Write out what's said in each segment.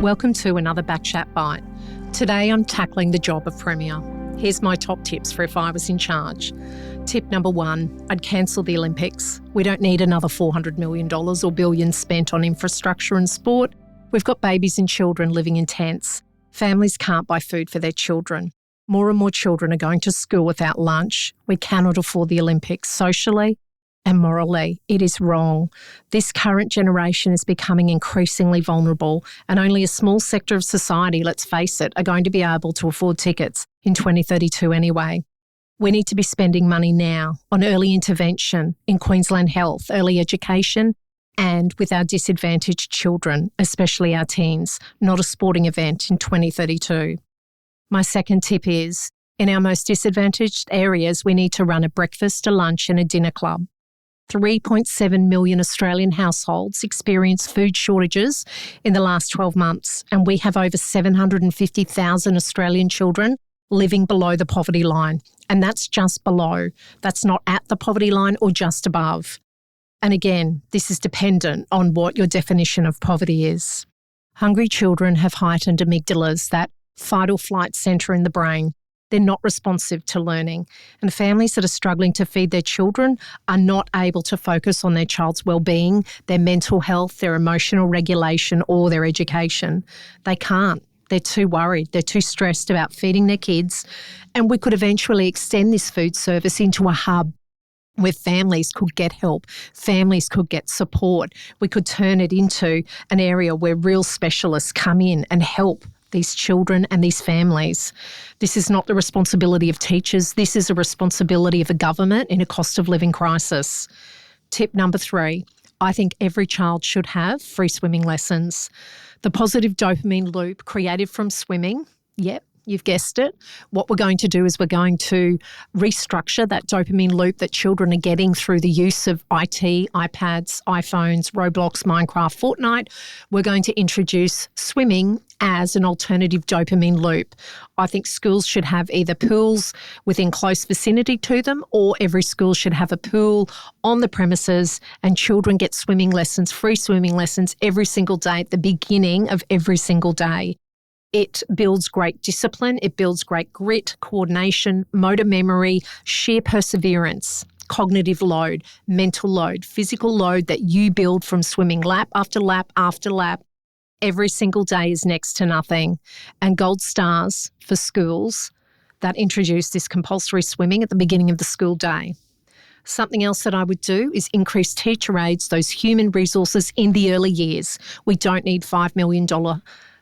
Welcome to another Backchat Bite. Today I'm tackling the job of Premier. Here's my top tips for if I was in charge. Tip number 1, I'd cancel the Olympics. We don't need another $400 million or billions spent on infrastructure and sport. We've got babies and children living in tents. Families can't buy food for their children. More and more children are going to school without lunch. We cannot afford the Olympics socially and morally. It is wrong. This current generation is becoming increasingly vulnerable, and only a small sector of society, let's face it, are going to be able to afford tickets in 2032 anyway. We need to be spending money now on early intervention in Queensland health, early education, and with our disadvantaged children, especially our teens, not a sporting event in 2032. My second tip is, in our most disadvantaged areas, we need to run a breakfast, a lunch and a dinner club. 3.7 million Australian households experienced food shortages in the last 12 months, and we have over 750,000 Australian children living below the poverty line. And that's just below. That's not at the poverty line or just above. And again, this is dependent on what your definition of poverty is. Hungry children have heightened amygdalas, that fight or flight centre in the brain. They're not responsive to learning. And families that are struggling to feed their children are not able to focus on their child's well-being, their mental health, their emotional regulation or their education. They can't. They're too worried. They're too stressed about feeding their kids. And we could eventually extend this food service into a hub where families could get help, families could get support. We could turn it into an area where real specialists come in and help these children and these families. This is not the responsibility of teachers. This is a responsibility of a government in a cost of living crisis. Tip number 3, I think every child should have free swimming lessons. The positive dopamine loop created from swimming, yep, you've guessed it. What we're going to do is we're going to restructure that dopamine loop that children are getting through the use of IT, iPads, iPhones, Roblox, Minecraft, Fortnite. We're going to introduce swimming as an alternative dopamine loop. I think schools should have either pools within close vicinity to them, or every school should have a pool on the premises and children get swimming lessons, free swimming lessons every single day at the beginning of every single day. It builds great discipline, it builds great grit, coordination, motor memory, sheer perseverance, cognitive load, mental load, physical load that you build from swimming lap after lap after lap. Every single day is next to nothing. And gold stars for schools that introduce this compulsory swimming at the beginning of the school day. Something else that I would do is increase teacher aides, those human resources in the early years. We don't need $5 million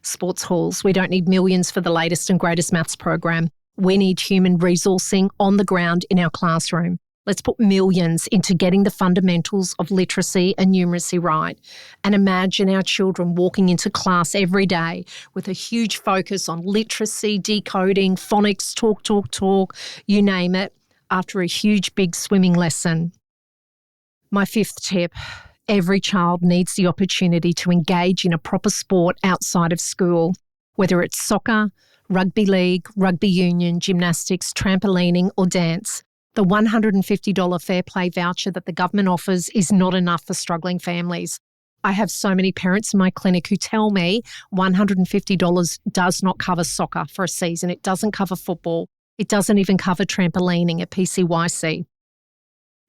sports halls. We don't need millions for the latest and greatest maths program. We need human resourcing on the ground in our classroom. Let's put millions into getting the fundamentals of literacy and numeracy right. And imagine our children walking into class every day with a huge focus on literacy, decoding, phonics, talk, you name it, after a huge big swimming lesson. My 5th tip, every child needs the opportunity to engage in a proper sport outside of school, whether it's soccer, rugby league, rugby union, gymnastics, trampolining or dance. The $150 fair play voucher that the government offers is not enough for struggling families. I have so many parents in my clinic who tell me $150 does not cover soccer for a season. It doesn't cover football. It doesn't even cover trampolining at PCYC.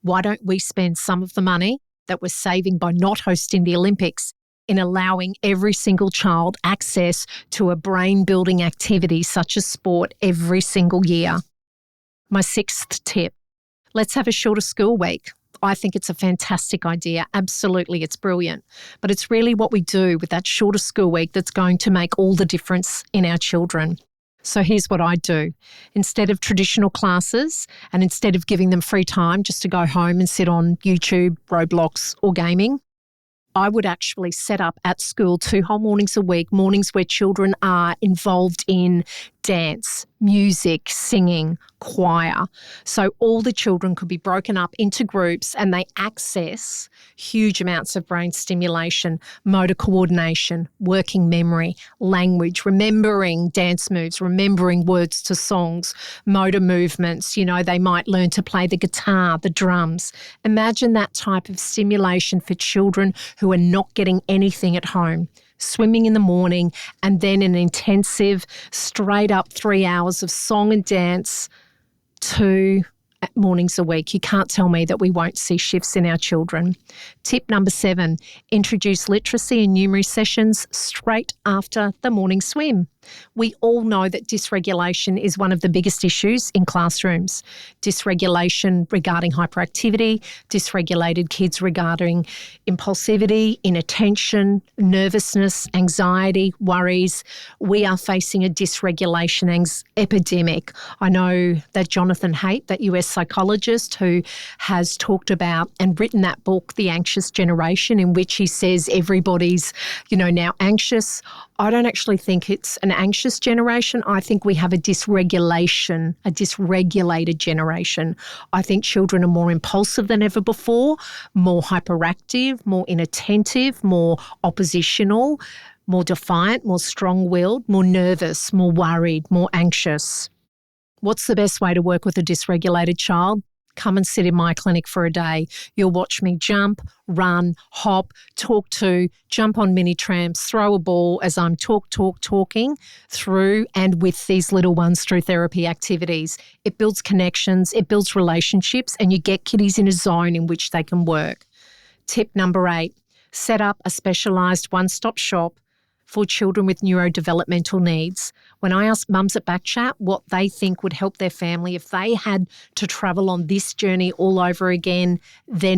Why don't we spend some of the money that we're saving by not hosting the Olympics in allowing every single child access to a brain-building activity such as sport every single year? My 6th tip, let's have a shorter school week. I think it's a fantastic idea. Absolutely, it's brilliant. But it's really what we do with that shorter school week that's going to make all the difference in our children. So here's what I do. Instead of traditional classes and instead of giving them free time just to go home and sit on YouTube, Roblox or gaming, I would actually set up at school 2 whole mornings a week, mornings where children are involved in dance, music, singing, choir. So all the children could be broken up into groups and they access huge amounts of brain stimulation, motor coordination, working memory, language, remembering dance moves, remembering words to songs, motor movements. You know, they might learn to play the guitar, the drums. Imagine that type of stimulation for children who are not getting anything at home. swimming in the morning, and then an intensive straight up 3 hours of song and dance, 2 mornings a week. You can't tell me that we won't see shifts in our children. Tip number 7, introduce literacy and numeracy sessions straight after the morning swim. We all know that dysregulation is one of the biggest issues in classrooms. Dysregulation regarding hyperactivity, dysregulated kids regarding impulsivity, inattention, nervousness, anxiety, worries. We are facing a dysregulation epidemic. I know that Jonathan Haidt, that US psychologist who has talked about and written that book, The Anxious Generation, in which he says everybody's, now anxious. I don't actually think it's an anxious generation. I think we have a dysregulated generation. I think children are more impulsive than ever before, more hyperactive, more inattentive, more oppositional, more defiant, more strong-willed, more nervous, more worried, more anxious. What's the best way to work with a dysregulated child? Come and sit in my clinic for a day. You'll watch me jump, run, hop, talk to, jump on mini trams, throw a ball as I'm talking through and with these little ones through therapy activities. It builds connections, it builds relationships, and you get kiddies in a zone in which they can work. Tip number 8, set up a specialised one-stop shop for children with neurodevelopmental needs. When I ask mums at Backchat what they think would help their family if they had to travel on this journey all over again, their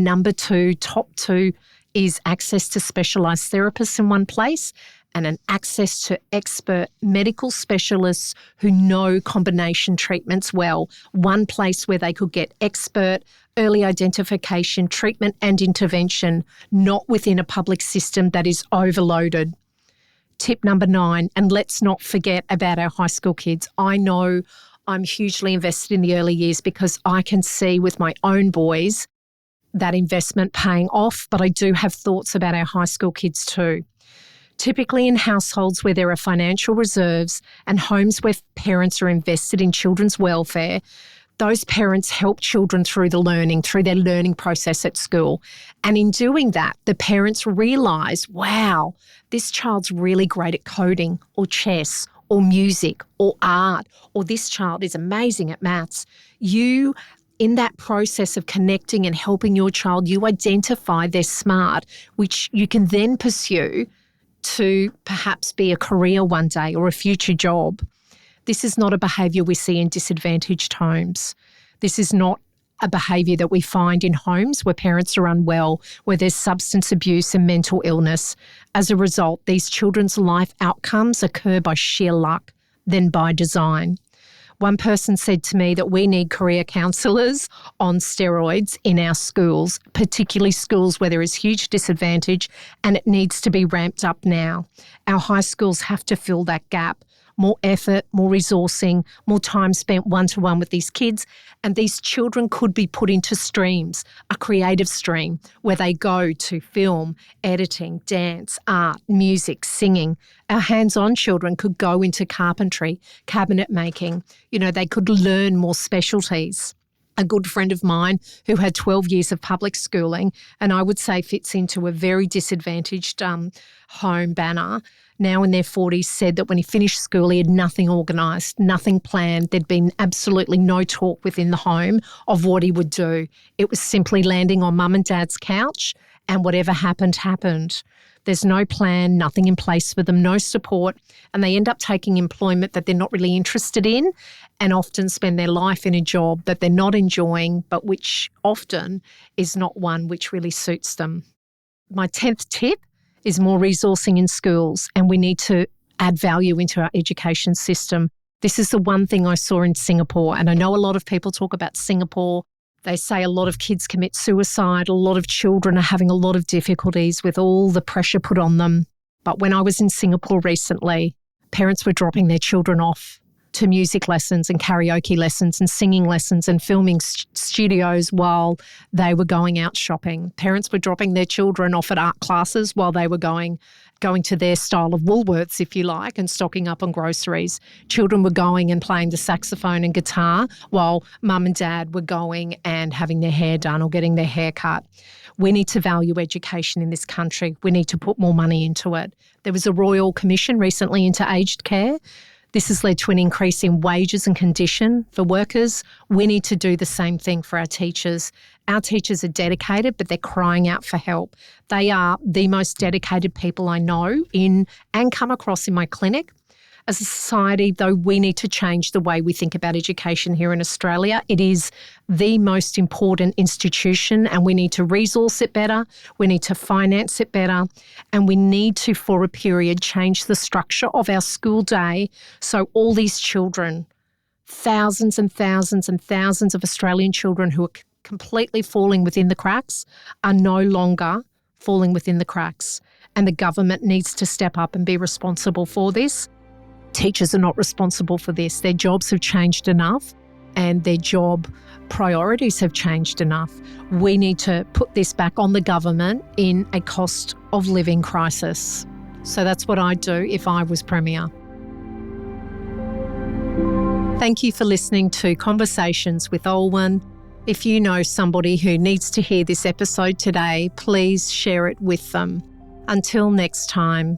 top two is access to specialised therapists in one place and an access to expert medical specialists who know combination treatments well. One place where they could get expert early identification, treatment and intervention, not within a public system that is overloaded. Tip number 9, and let's not forget about our high school kids. I know I'm hugely invested in the early years because I can see with my own boys that investment paying off, but I do have thoughts about our high school kids too. Typically in households where there are financial reserves and homes where parents are invested in children's welfare, those parents help children through their learning process at school. And in doing that, the parents realise, wow, this child's really great at coding or chess or music or art, or this child is amazing at maths. You, in that process of connecting and helping your child, you identify they're smart, which you can then pursue to perhaps be a career one day or a future job. This is not a behaviour we see in disadvantaged homes. This is not a behaviour that we find in homes where parents are unwell, where there's substance abuse and mental illness. As a result, these children's life outcomes occur by sheer luck than by design. One person said to me that we need career counsellors on steroids in our schools, particularly schools where there is huge disadvantage, and it needs to be ramped up now. Our high schools have to fill that gap. More effort, more resourcing, more time spent one-to-one with these kids. And these children could be put into streams, a creative stream where they go to film, editing, dance, art, music, singing. Our hands-on children could go into carpentry, cabinet making. They could learn more specialties. A good friend of mine who had 12 years of public schooling, and I would say fits into a very disadvantaged home banner, now in their 40s, said that when he finished school, he had nothing organised, nothing planned. There'd been absolutely no talk within the home of what he would do. It was simply landing on mum and dad's couch, and whatever happened, happened. There's no plan, nothing in place for them, no support, and they end up taking employment that they're not really interested in and often spend their life in a job that they're not enjoying, but which often is not one which really suits them. My 10th tip is more resourcing in schools, and we need to add value into our education system. This is the one thing I saw in Singapore, and I know a lot of people talk about Singapore. They say a lot of kids commit suicide, a lot of children are having a lot of difficulties with all the pressure put on them. But when I was in Singapore recently, parents were dropping their children off to music lessons and karaoke lessons and singing lessons and filming studios while they were going out shopping. Parents were dropping their children off at art classes while they were going to their style of Woolworths, if you like, and stocking up on groceries. Children were going and playing the saxophone and guitar while mum and dad were going and having their hair done or getting their hair cut. We need to value education in this country. We need to put more money into it. There was a Royal Commission recently into aged care. This has led to an increase in wages and condition for workers. We need to do the same thing for our teachers. Our teachers are dedicated, but they're crying out for help. They are the most dedicated people I know in and come across in my clinic. As a society, though, we need to change the way we think about education here in Australia. It is the most important institution and we need to resource it better, we need to finance it better, and we need to, for a period, change the structure of our school day so all these children, thousands and thousands and thousands of Australian children who are completely falling within the cracks are no longer falling within the cracks. And the government needs to step up and be responsible for this. Teachers are not responsible for this. Their jobs have changed enough and their job priorities have changed enough. We need to put this back on the government in a cost of living crisis. So that's what I'd do if I was Premier. Thank you for listening to Conversations with Olwen. If you know somebody who needs to hear this episode today, please share it with them. Until next time.